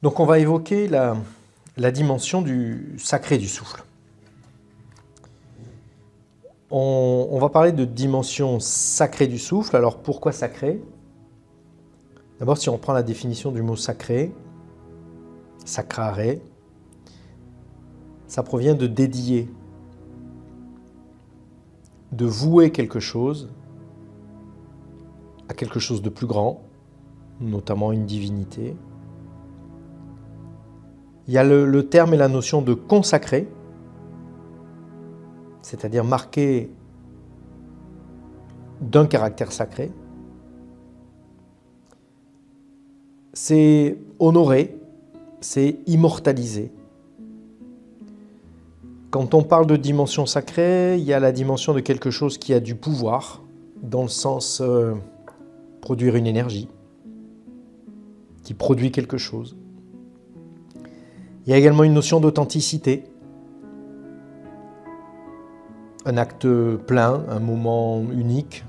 Donc on va évoquer la dimension du sacré du souffle. On va parler de dimension sacrée du souffle. Alors pourquoi sacré? D'abord, si on prend la définition du mot sacré, sacrare, ça provient de dédier, de vouer quelque chose à quelque chose de plus grand, notamment une divinité. Il y a le terme et la notion de consacrer, c'est-à-dire marquer d'un caractère sacré. C'est honorer, c'est immortaliser. Quand on parle de dimension sacrée, il y a la dimension de quelque chose qui a du pouvoir, dans le sens produire une énergie, qui produit quelque chose. Il y a également une notion d'authenticité, un acte plein, un moment unique,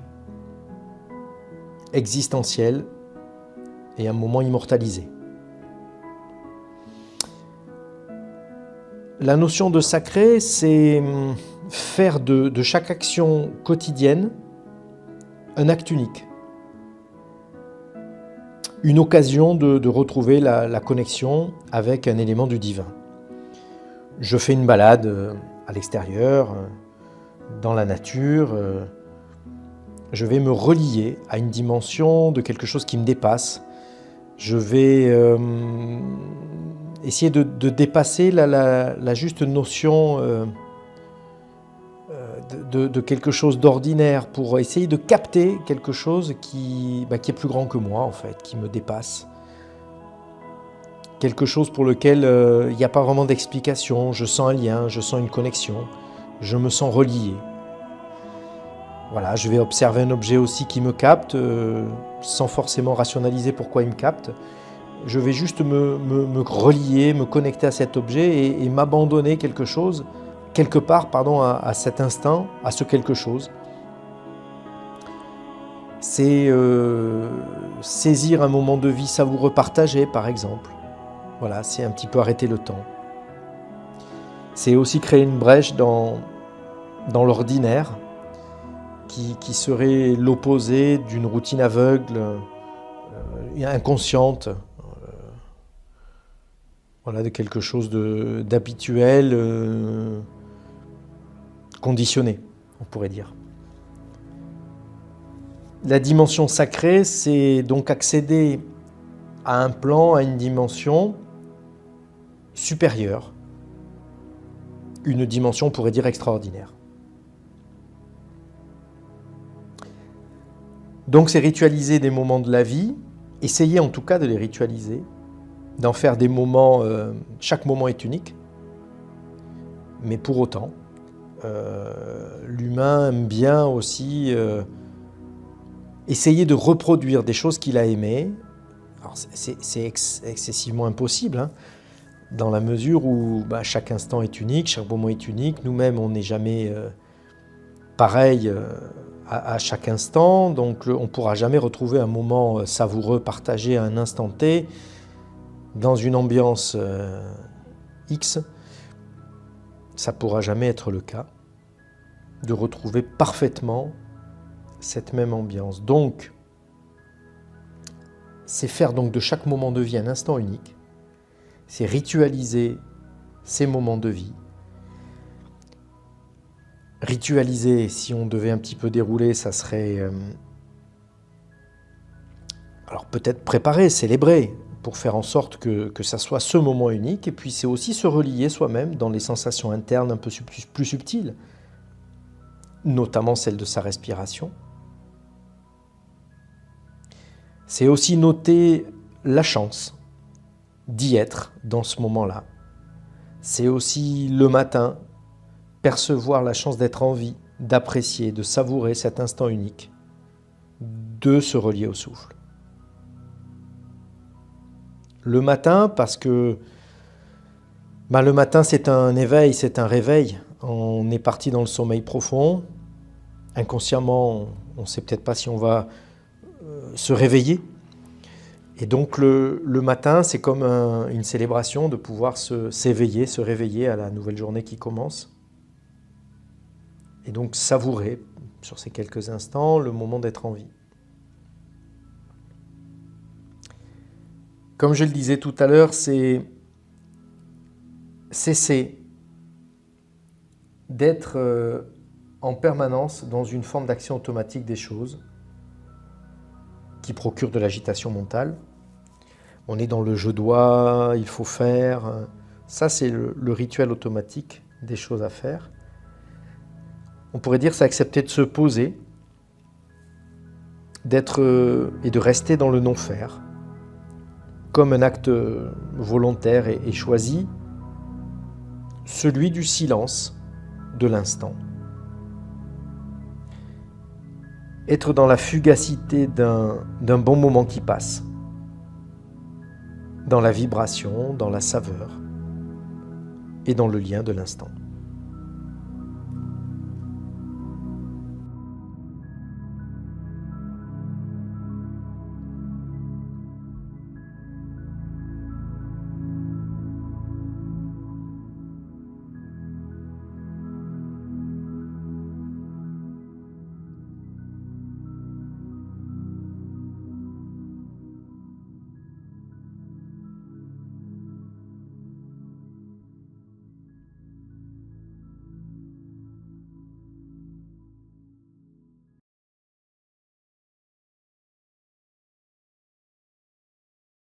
existentiel et un moment immortalisé. La notion de sacré, c'est faire de chaque action quotidienne un acte unique. Une occasion de retrouver la connexion avec un élément du divin. Je fais une balade à l'extérieur, dans la nature, je vais me relier à une dimension de quelque chose qui me dépasse. Je vais essayer de dépasser la juste notion de quelque chose d'ordinaire pour essayer de capter quelque chose qui est plus grand que moi, en fait, qui me dépasse. Quelque chose pour lequel il n'y a pas vraiment d'explication. Je sens un lien, je sens une connexion, je me sens relié. Voilà, je vais observer un objet aussi qui me capte, sans forcément rationaliser pourquoi il me capte. Je vais juste me relier, me connecter à cet objet et m'abandonner quelque part, à cet instant, à ce quelque chose. C'est saisir un moment de vie savoureux partagé, par exemple. Voilà, c'est un petit peu arrêter le temps. C'est aussi créer une brèche dans l'ordinaire, qui serait l'opposé d'une routine aveugle, inconsciente, de quelque chose d'habituel, conditionné, on pourrait dire. La dimension sacrée, c'est donc accéder à un plan, à une dimension supérieure, une dimension, on pourrait dire, extraordinaire. Donc c'est ritualiser des moments de la vie, essayer en tout cas de les ritualiser, d'en faire des moments, chaque moment est unique, mais pour autant, l'humain aime bien aussi essayer de reproduire des choses qu'il a aimées. Alors c'est excessivement impossible, dans la mesure où chaque instant est unique, chaque moment est unique, nous-mêmes on n'est jamais pareil à chaque instant, donc on ne pourra jamais retrouver un moment savoureux partagé à un instant T, dans une ambiance X. Ça ne pourra jamais être le cas, de retrouver parfaitement cette même ambiance. Donc, c'est faire donc de chaque moment de vie un instant unique, c'est ritualiser ces moments de vie. Ritualiser, si on devait un petit peu dérouler, ça serait alors peut-être préparer, célébrer, pour faire en sorte que ça soit ce moment unique. Et puis c'est aussi se relier soi-même dans les sensations internes un peu plus subtiles, notamment celle de sa respiration. C'est aussi noter la chance d'y être dans ce moment-là. C'est aussi le matin percevoir la chance d'être en vie, d'apprécier, de savourer cet instant unique, de se relier au souffle. Le matin, parce que le matin c'est un éveil, c'est un réveil. On est parti dans le sommeil profond. Inconsciemment, on ne sait peut-être pas si on va se réveiller. Et donc le matin, c'est comme une célébration de pouvoir s'éveiller, se réveiller à la nouvelle journée qui commence. Et donc savourer, sur ces quelques instants, le moment d'être en vie. Comme je le disais tout à l'heure, c'est cesser d'être en permanence dans une forme d'action automatique des choses qui procure de l'agitation mentale. On est dans le je dois, il faut faire. Ça, c'est le rituel automatique des choses à faire. On pourrait dire c'est accepter de se poser, d'être et de rester dans le non-faire, comme un acte volontaire et choisi, celui du silence de l'instant. Être dans la fugacité d'un bon moment qui passe, dans la vibration, dans la saveur et dans le lien de l'instant.